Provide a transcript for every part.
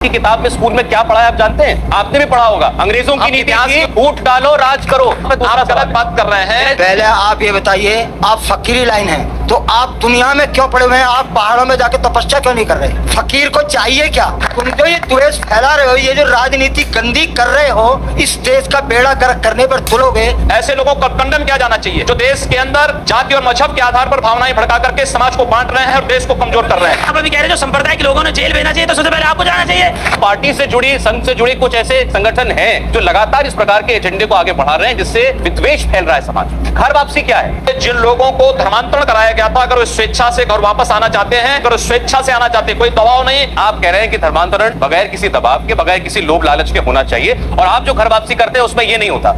की किताब में स्कूल में क्या पढ़ा है आप जानते हैं? आपने भी पढ़ा होगा। अंग्रेजों की नीति थी वोट डालो राज करो। आप गलत बात कर रहे हैं। पहले आप ये बताइए, आप फकीरी लाइन है तो आप दुनिया में क्यों पड़े हुए हैं? आप पहाड़ों में जाके तपस्या क्यों नहीं कर रहे? फकीर को चाहिए क्या? तुम जो ये द्वेष फैला रहे हो, ये जो राजनीति गंदी कर रहे हो, इस देश का बेड़ा गर्क करने पर तुलोगे। ऐसे लोगों को कंडम किया जाना चाहिए जो देश के अंदर जाति और मजहब के आधार पर भावनाएं भड़का करके समाज को बांट रहे हैं और देश को कमजोर कर रहे हैं। आप अभी कह रहे हैं जो संप्रदाय के लोगों ने जेल भेजना चाहिए, तो सबसे पहले आपको जाना चाहिए। पार्टी से जुड़ी, संघ से जुड़ी कुछ ऐसे संगठन हैं जो लगातार इस प्रकार के एजेंडे को आगे बढ़ा रहे हैं जिससे विद्वेष फैल रहा है समाज में। घर वापसी क्या है? जिन लोगों को धर्मांतरण कराया गया था, अगर वो स्वेच्छा से घर वापस आना चाहते हैं, अगर स्वेच्छा से आना चाहते हैं, कोई दबाव नहीं। आप कह रहे हैं कि धर्मांतरण बगैर किसी दबाव के, बगैर किसी लोभ लालच के होना चाहिए, और आप जो घर वापसी करते हैं उसमें ये नहीं होता।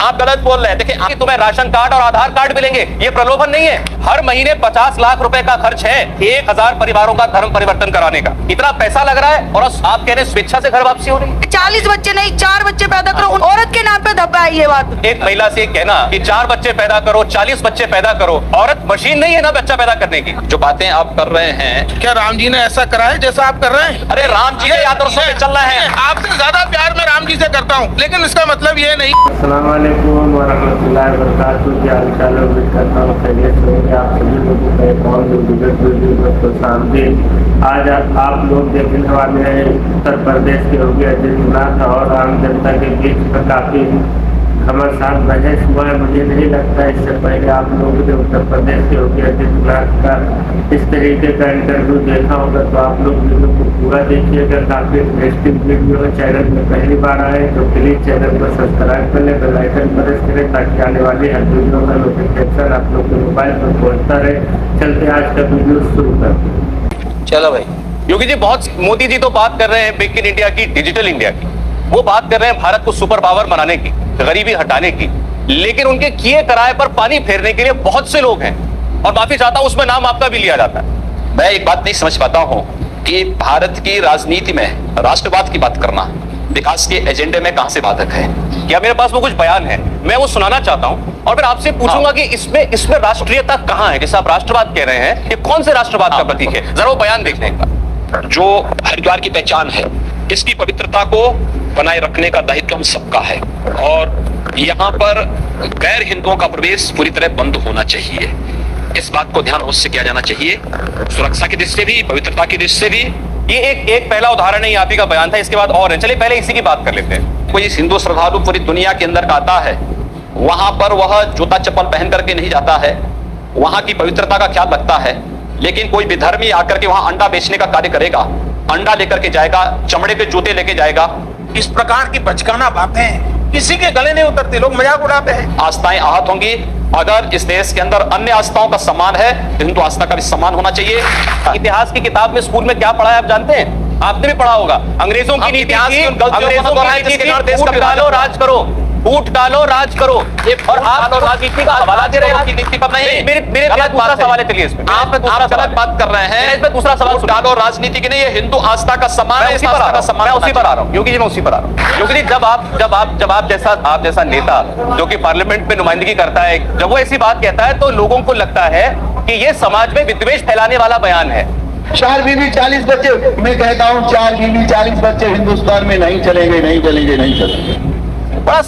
आप गलत बोल रहे हैं। देखिए, तुम्हें राशन कार्ड और आधार कार्ड मिलेंगे, ये प्रलोभन नहीं है। हर महीने 50 लाख रुपए का खर्च है 1000 परिवारों का धर्म परिवर्तन कराने का। इतना पैसा लग रहा है और आप कह रहे हैं स्वेच्छा से घर वापसी हो रही है। 40 बच्चे नहीं 4 बच्चे पैदा करो, औरत के नाम पे धब्बा है ये बात। एक महिला से कहना कि 4 बच्चे पैदा करो, 40 बच्चे पैदा करो, औरत मशीन नहीं है ना बच्चा पैदा करने की। जो बातें आप कर रहे हैं, क्या राम जी ने ऐसा करा है जैसा आप कर रहे हैं? अरे राम जी के आदर्शों पे चल रहे हैं। आपसे ज्यादा प्यार मैं राम जी से करता हूँ, लेकिन इसका मतलब ये नहीं। अस्सलाम वालेकुम वरहमतुल्लाहि वबरकातुहू। क्या हाल है? उम्मीद करता हूँ खैरियत से होंगे आप सभी लोगों का एक और वीडियो सामने। आज आप लोग देखने वाले हैं उत्तर प्रदेश के योगी आदित्यनाथ और आम जनता के बीच में काफी घमासान बहस हुआ है। मुझे नहीं लगता इससे पहले आप लोगों ने उत्तर प्रदेश के योगी आदित्यनाथ का इस तरीके का इंटरव्यू देखा होगा, तो आप लोग वीडियो को पूरा देखिएगा। काफी इंटरेस्टिंग वीडियो है। चैनल में पहली बार आए तो प्लीज चैनल को सब्सक्राइब कर ले, बेल आइकन प्रेस करें ताकि आने वाली हर वीडियो का नोटिफिकेशन आप लोग के मोबाइल पर पहुंचता रहे। चलते आज का वीडियो शुरू करते। चलो भाई, योगी जी बहुत, मोदी जी तो बात कर रहे हैं मेक इन इंडिया की, डिजिटल इंडिया की, वो बात कर रहे हैं भारत को सुपर पावर बनाने की, गरीबी हटाने की, लेकिन उनके किए कराए पर पानी फेरने के लिए बहुत से लोग हैं, और माफी चाहता हूं उसमें नाम आपका भी लिया जाता है। मैं एक बात नहीं समझ पाता हूं कि भारत की राजनीति में राष्ट्रवाद की बात करना विकास के एजेंडे में कहां से बाधक है? क्या मेरे पास वो कुछ बयान है, मैं वो सुनाना चाहता हूं और फिर आपसे पूछूंगा कि इसमें राष्ट्रीयता कहां है? जैसे आप राष्ट्रवाद कह रहे हैं, ये कौन से राष्ट्रवाद का प्रतीक है? जरा वो बयान देख लें। जो हरिद्वार की पहचान है, इसकी पवित्रता को बनाए रखने का दायित्व हम सबका है, और यहाँ पर गैर हिंदुओं का प्रवेश पूरी तरह बंद होना चाहिए। इस बात को ध्यान उससे किया जाना चाहिए, सुरक्षा की दृष्टि से भी, पवित्रता की दृष्टि से भी। ये एक पहला उदाहरण है, आप ही का बयान था, इसके बाद और है। चलिए पहले इसी की बात कर लेते हैं। कोई हिंदू श्रद्धालु पूरी दुनिया के अंदर का आता है, वहां पर वह जूता चप्पल पहन करके नहीं जाता है, वहां की पवित्रता का ख्याल रखता है। लेकिन कोई विधर्मी आकर के वहां अंडा बेचने का कार्य करेगा, अंडा लेकर के जाएगा, चमड़े के जूते लेके जाएगा। इस प्रकार की बचकाना बातें किसी के गले नहीं उतरती, लोग मजाक उड़ाते हैं। आस्थाएं आहत होंगी। अगर इस देश के अंदर अन्य आस्थाओं का सम्मान है तो हिंदू आस्था का भी सम्मान होना चाहिए। इतिहास की किताब में स्कूल में क्या पढ़ा है आप जानते हैं? आपने भी पढ़ा होगा। अंग्रेजों की नीति थी, वोट डालो राज करो, वोट डालो राज करो, और आप राजनीति का हवाला दे रहे हो। नीति पर नहीं, मेरे दूसरा सवाल है, चलिए इसमें आप गलत बात कर रहे हैं। इसमें दूसरा सवाल वोट डालो राजनीति की नहीं, ये हिंदू आस्था का सम्मान है, उसी पर आ रहा हूँ योगी जी, मैं उसी पर आ रहा हूँ। योगी जी, जब आप जैसा नेता जो कि पार्लियामेंट में नुमाइंदगी करता है, जब वो ऐसी बात कहता है तो लोगों को लगता है कि ये समाज में विद्वेष फैलाने वाला बयान है। 4 बीवी 40 बच्चे, मैं कहता हूँ 4 बीवी 40 बच्चे हिंदुस्तान में नहीं चलेंगे, नहीं चलेंगे, नहीं चलेंगे। बड़ा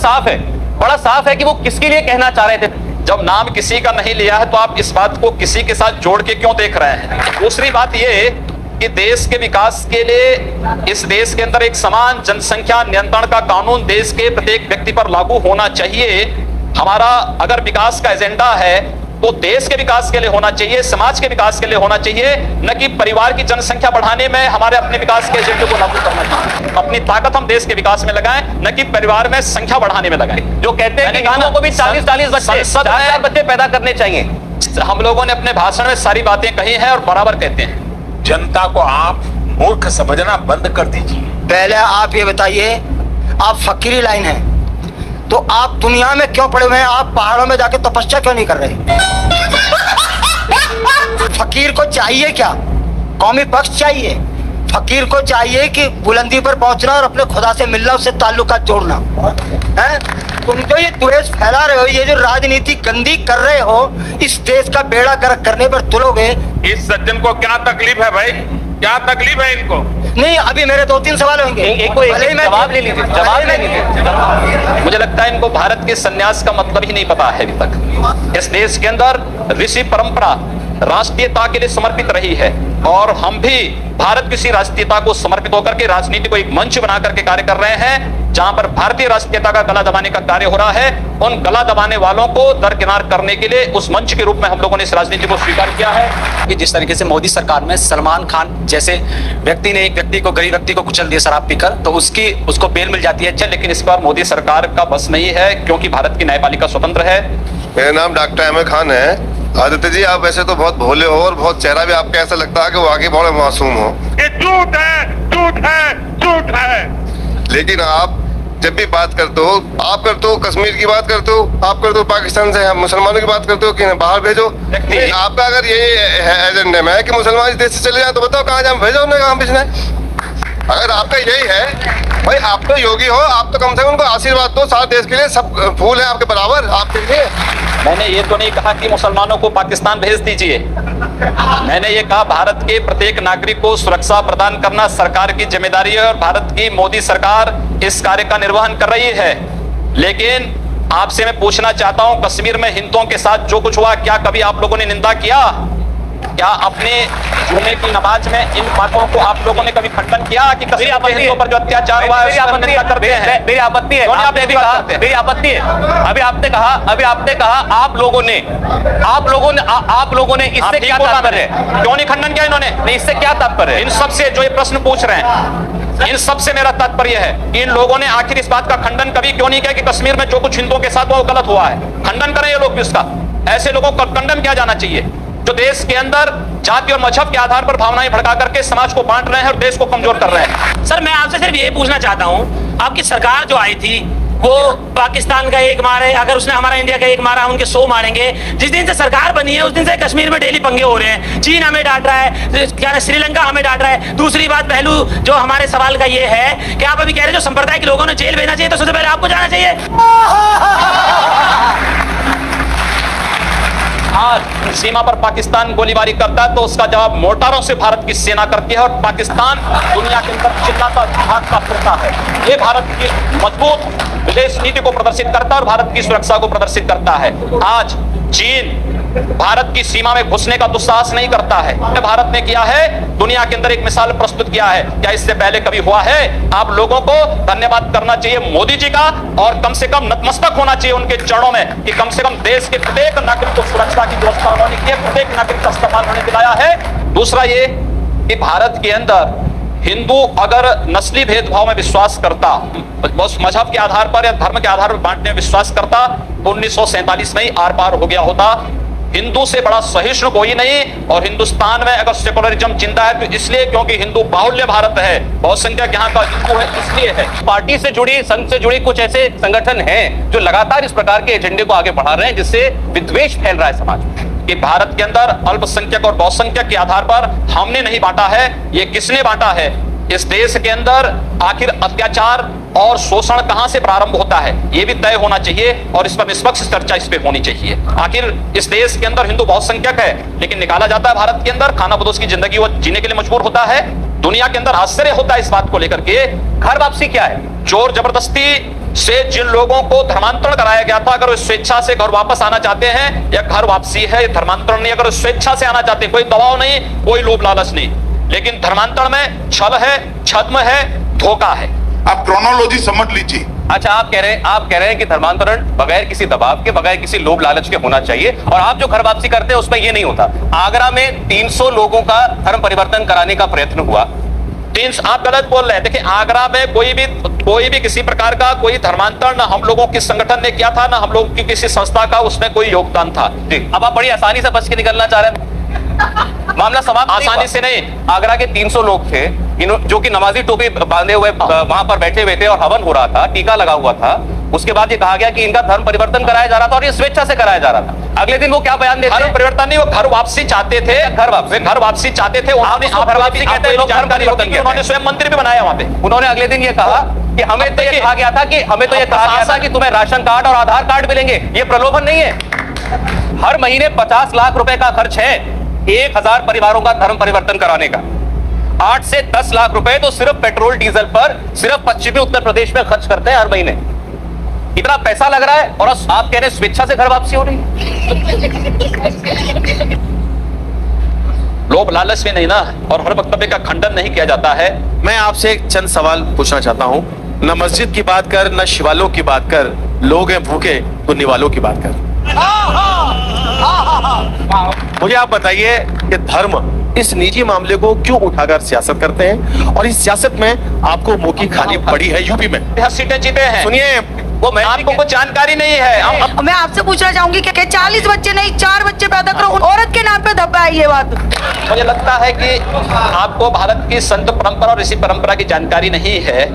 साफ है कि वो किसके लिए कहना चाह रहे थे। जब नाम किसी का नहीं लिया है तो आप इस बात को किसी के साथ जोड़ के क्यों देख रहे हैं? दूसरी बात ये कि देश के विकास के लिए इस देश के अंदर एक समान जनसंख्या नियंत्रण का कानून देश के प्रत्येक व्यक्ति पर लागू होना चाहिए। हमारा अगर विकास का एजेंडा है तो देश के विकास के लिए होना चाहिए, समाज के विकास के लिए होना चाहिए, न कि परिवार की जनसंख्या बढ़ाने में हमारे अपने विकास के एजेंडे को लागू करना चाहिए। अपनी ताकत हम देश के विकास में लगाएं, न कि परिवार में संख्या बढ़ाने में लगाएं। जो कहते हैं कि हिंदुओं को भी 40 बच्चे पैदा करने चाहिए। हम लोगों ने अपने भाषण में सारी बातें कही हैं और बराबर कहते हैं। जनता को आप मूर्ख समझना बंद कर दीजिए। पहले आप ये बताइए, आप फकीरी लाइन है तो आप दुनिया में क्यों पड़े हुए हैं? आप पहाड़ों में जाके तपस्या क्यों नहीं कर रहे? फकीर को चाहिए क्या? कौमी पक्ष चाहिए। फकीर को चाहिए कि बुलंदी पर पहुंचना और अपने खुदा से मिलना, उससे ताल्लुकात जोड़ना है। तुम जो ये द्वेष फैला रहे हो, ये जो राजनीति गंदी कर रहे हो, इस देश का बेड़ा गर्क करने पर तुलोगे। इस सज्जन को क्या तकलीफ है भाई? क्या तकलीफ है इनको? नहीं, अभी मेरे 2-3 सवाल होंगे। भले ही मैं जवाब ले लीजिए, जवाब ले लीजिए। मुझे लगता है इनको भारत के सन्यास का मतलब ही नहीं पता है अभी तक। इस देश के अंदर ऋषि परंपरा राष्ट्रीयता के लिए समर्पित रही है और हम भी भारत की राष्ट्रीयता को समर्पित होकर के राजनीति को एक मंच बना करके कार्य कर रहे हैं, जहां पर भारतीय राष्ट्रीयता का गला दबाने का कार्य हो रहा है। उन गला दबाने वालों को दरकिनार करने के लिए उस मंच के रूप में हम लोगों ने इस राजनीति को स्वीकार किया है। कि जिस तरीके से मोदी सरकार में सलमान खान जैसे व्यक्ति ने एक व्यक्ति को, गरीब व्यक्ति को कुचल दिया शराब पीकर, तो उसको बेल मिल जाती है। लेकिन इस बार मोदी सरकार का बस नहीं है, क्योंकि भारत की न्यायपालिका स्वतंत्र है। मेरा नाम डॉक्टर अहमद खान है। आदित्य जी, आप वैसे तो बहुत भोले हो और बहुत चेहरा भी आपका ऐसा लगता है कि वो आगे बहुत मासूम हो। ये झूठ है, झूठ है, झूठ है। लेकिन आप जब भी बात करते हो, आप करते हो कश्मीर की बात करते हो, आप करते हो पाकिस्तान से हम मुसलमानों की बात करते हो कि बाहर भेजो। आपका अगर ये एजेंडा में है कि मुसलमान इस देश से चले जाए, तो बताओ कहाँ जाए, भेजो उन्हें, कहाँ भेजना है। अगर आपका यही है, भाई आप तो योगी हो, आप तो कम से कम उनको आशीर्वाद दो। सारे देश के लिए सब फूल है आपके बराबर, आपके लिए। मैंने ये तो नहीं कहा कि मुसलमानों को पाकिस्तान भेज दीजिए। मैंने ये कहा भारत के प्रत्येक नागरिक को सुरक्षा प्रदान करना सरकार की जिम्मेदारी है और भारत की मोदी सरकार इस कार्य का निर्वहन कर रही है। लेकिन आपसे मैं पूछना चाहता हूं, कश्मीर में हिंदुओं के साथ जो कुछ हुआ, क्या कभी आप लोगों ने निंदा किया? क्या अपने जुमे की नमाज में इन बातों को आप लोगों ने कभी खंडन किया कि कश्मीर के हिंदुओं पर जो अत्याचार हुआ है उसका निंदा करते हैं? मेरी आपत्ति है, आपने भी कहा, मेरी आपत्ति है। अभी आपने कहा आप लोगों ने इससे क्या तात्पर्य है? क्यों नहीं खंडन किया इन्होंने? नहीं, इससे क्या तात्पर्य है? इन सबसे जो ये प्रश्न पूछ रहे हैं, इन सबसे मेरा तात्पर्य है कि इन लोगों ने आखिर इस बात का खंडन कभी क्यों नहीं किया कि कश्मीर में जो कुछ हिंदुओं के साथ हुआ वो गलत हुआ है? खंडन करें ये लोग भी उसका। ऐसे लोगों को कंडम किया जाना चाहिए जो देश के अंदर जाति और मजहब के आधार पर भावनाएं भड़का करके समाज को बांट रहे हैं और देश को कमजोर कर रहे हैं। सर, मैं आपसे सिर्फ ये पूछना चाहता हूँ, आपकी सरकार जो आई थी वो पाकिस्तान का एक मारे, अगर उसने हमारा इंडिया का एक मारा, उनके 100 मारेंगे। जिस दिन से सरकार बनी है उस दिन से कश्मीर में डेली पंगे हो रहे हैं। चीन हमें डांट रहा है, क्या श्रीलंका हमें डांट रहा है। दूसरी बात, पहलू जो हमारे सवाल का ये है कि आप अभी कह रहे हैं जो संप्रदाय के लोगों ने जेल भेजना चाहिए, तो सबसे पहले आपको जाना चाहिए। आज सीमा पर पाकिस्तान गोलीबारी करता है तो उसका जवाब मोर्टारों से भारत की सेना करती है और पाकिस्तान दुनिया के अंदर चिल्लाता भागता फिरता है। ये भारत की मजबूत विदेश नीति को प्रदर्शित करता है और भारत की सुरक्षा को प्रदर्शित करता है। आज चीन भारत की सीमा में घुसने का दुस्साहस नहीं करता है। भारत ने किया है, दुनिया के अंदर एक मिसाल प्रस्तुत किया है। क्या इससे पहले कभी हुआ है? आप लोगों को धन्यवाद करना चाहिए मोदी जी का और कम से कम नतमस्तक होना चाहिए उनके चरणों में कि कम से कम देश के प्रत्येक नागरिक को सुरक्षा की व्यवस्था उन्होंने की है, प्रत्येक नागरिक का सम्मान उन्होंने दिलाया है। दूसरा ये कि भारत के अंदर हिंदू अगर नस्ली भेदभाव में विश्वास करता, मजहब के आधार पर या धर्म के आधार पर बांटने में विश्वास करता, 1947 में ही आर पार हो गया होता। हिंदू से बड़ा सहिष्णु कोई नहीं। और हिंदुस्तान में अगर सेकुलरिज्म जिंदा है तो इसलिए क्योंकि हिंदू बाहुल्य भारत है, बहुसंख्यक यहाँ का हिंदू है, इसलिए है। पार्टी से जुड़ी, संघ से जुड़ी कुछ ऐसे संगठन हैं जो लगातार इस प्रकार के एजेंडे को आगे बढ़ा रहे हैं जिससे विद्वेष फैल रहा है समाज में कि भारत के अंदर अल्पसंख्यक और बहुसंख्यक के आधार पर हमने नहीं बांटा है, ये किसने बांटा है? इस देश के अंदर आखिर अत्याचार और शोषण कहां से प्रारंभ होता है ये भी तय होना चाहिए और इस पर निष्पक्ष चर्चा इस पे होनी चाहिए। आखिर इस देश के अंदर हिंदू बहुसंख्यक है लेकिन निकाला जाता है भारत के अंदर, खाना बदोश की जिंदगी वो जीने के लिए मजबूर होता है। दुनिया के अंदर आश्चर्य होता है इस बात को लेकर के। घर वापसी क्या है? जोर जबरदस्ती से जिन लोगों को धर्मांतरण कराया गया था, अगर वो स्वेच्छा से घर वापस आना चाहते हैं, या घर वापसी है, धर्मांतरण नहीं, अगर स्वेच्छा से आना चाहते हैं, कोई दबाव नहीं, कोई लोभ लालच नहीं, लेकिन धर्मांतरण में छल है, छद्म है, धोखा है। आप क्रोनोलॉजी समझ लीजिए। अच्छा, आप कह रहे हैं कि धर्मांतरण बगैर किसी दबाव के, बगैर किसी लोभ लालच के होना चाहिए और आप जो घर वापसी करते हैं उसमें ये नहीं होता। आगरा में 300 लोगों का धर्म परिवर्तन कराने का प्रयत्न हुआ। आप गलत बोल रहे हैं। देखिए, आगरा में कोई भी किसी प्रकार का कोई धर्मांतरण ना हम लोगों के संगठन ने किया था, ना हम लोगों की किसी संस्था का उसमें कोई योगदान था। अब आप बड़ी आसानी से बच के निकलना चाह रहे हैं। मामला समाप्त आसानी से नहीं। आगरा के 300 लोग थे जो कि नमाजी टोपी बांधे हुए वहां पर बैठे हुए थे और हवन हो रहा था, टीका लगा हुआ था। उसके बाद ये कहा गया कि इनका धर्म परिवर्तन कराया जा रहा था और ये स्वेच्छा से कराया जा रहा था। अगले दिन वो क्या बयान देते हैं? धर्म परिवर्तन नहीं, वो घर वापसी चाहते थे। घर वापसी चाहते थे। उन्होंने घर वापसी कहते हैं, लोग धर्म परिवर्तन कहते हैं। उन्होंने स्वयं मंदिर भी बनाया वहां पे। उन्होंने अगले दिन ये कहा कि हमें तो ये कहा गया था कि तुम्हें राशन कार्ड और आधार कार्ड मिलेंगे। ये प्रलोभन नहीं है। हर महीने 50 लाख रुपए का खर्च है 1000 परिवारों का धर्म परिवर्तन कराने का। 8 से 10 लाख रुपए तो सिर्फ पेट्रोल डीजल पर सिर्फ पश्चिमी उत्तर प्रदेश में खर्च करते हैं हर महीने। इतना पैसा लग रहा है और आप कह रहे हैं स्वेच्छा से घर वापसी हो रही है। लोभ लालच में नहीं ना, और हर वक्तव्य का खंडन नहीं किया जाता है। मैं आपसे एक चंद सवाल पूछना चाहता हूं। न मस्जिद की बात कर, न शिवालों की बात कर, लोग हैं भूखे तो निवालों की बात कर। मुझे आप बताइए कि धर्म इस निजी मामले को क्यों उठाकर सियासत करते हैं, और इस सियासत में आपको मुंह की खानी पड़ी है यूपी में। 10 सीटें जीते हैं। सुनिए, वो मैं आपको कुछ जानकारी नहीं है। मैं आपसे पूछना चाहूंगी कि 40 बच्चे नहीं 4 बच्चे पैदा करो, औरत के नाम पे धब्बा है ये बात। मुझे लगता है कि आपको भारत की संत परंपरा और ऋषि परंपरा की जानकारी नहीं है,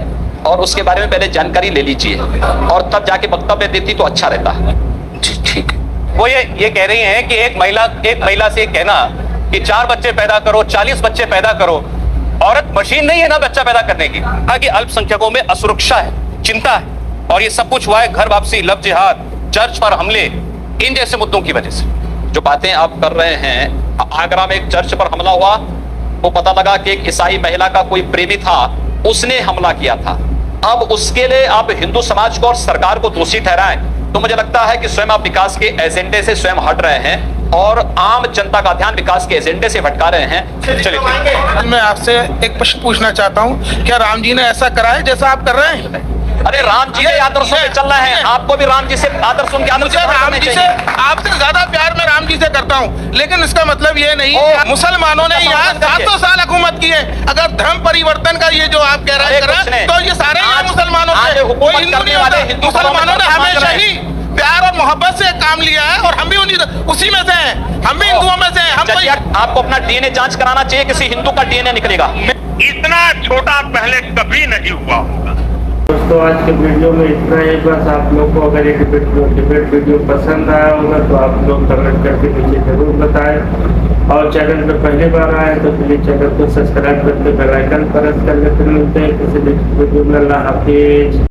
और उसके बारे में पहले जानकारी ले लीजिए और तब जाके वक्तव्य देती तो अच्छा रहता है। ठीक। वो ये कह रही हैं कि एक महिला से कहना कि 4 बच्चे पैदा करो, 40 बच्चे पैदा करो, औरत मशीन नहीं है ना बच्चा पैदा करने की। कि अल्पसंख्यकों में असुरक्षा है, चिंता है, और ये सब कुछ हुआ है घर वापसी, लव जिहाद, चर्च पर हमले, इन जैसे मुद्दों की वजह से। जो बातें आप कर रहे हैं, आगरा में एक चर्च पर हमला हुआ, वो पता लगा कि एक ईसाई महिला का कोई प्रेमी था, उसने हमला किया था। अब उसके लिए आप हिंदू समाज को और सरकार को दोषी ठहराएं तो मुझे लगता है कि स्वयं आप विकास के एजेंडे से स्वयं हट रहे हैं और आम जनता का ध्यान विकास के एजेंडे से भटका रहे हैं। चलिए, मैं आपसे एक प्रश्न पूछना चाहता हूँ, क्या राम जी ने ऐसा करा है जैसा आप कर रहे हैं? अरे राम जी के आदर्शों पे चल रहे हैं, आपको भी राम जी से आदर्शों के मुझे राम जी से आपसे ज्यादा प्यार मैं राम जी से करता हूँ, लेकिन इसका मतलब ये नहीं है मुसलमानों ने यहाँ 700 साल हुकूमत की है। अगर धर्म परिवर्तन का ये जो आप कह रहे हैं तो ये सारे यहाँ मुसलमानों से, कोई हिंदू नहीं होता। मुसलमानों ने हमेशा ही प्यार और मोहब्बत से काम लिया है, और हम भी उसी में से हैं, हम भी हिंदुओं में से हैं। हम आपको अपना डीएनए जांच कराना चाहिए, किसी हिंदू का डीएनए निकलेगा। इतना छोटा पहले कभी नहीं हुआ। दोस्तों, आज के वीडियो में इतना ही। बस आप लोग को अगर ये डिबेट वीडियो पसंद आया होगा तो आप लोग कमेंट करके नीचे जरूर बताएं, और चैनल पर पहली बार आए तो प्लीज चैनल को सब्सक्राइब करके बेल आइकन प्रेस कर लेते। मिलते हैं किसी नेक्स्ट वीडियो में। अल्लाह हाफिज।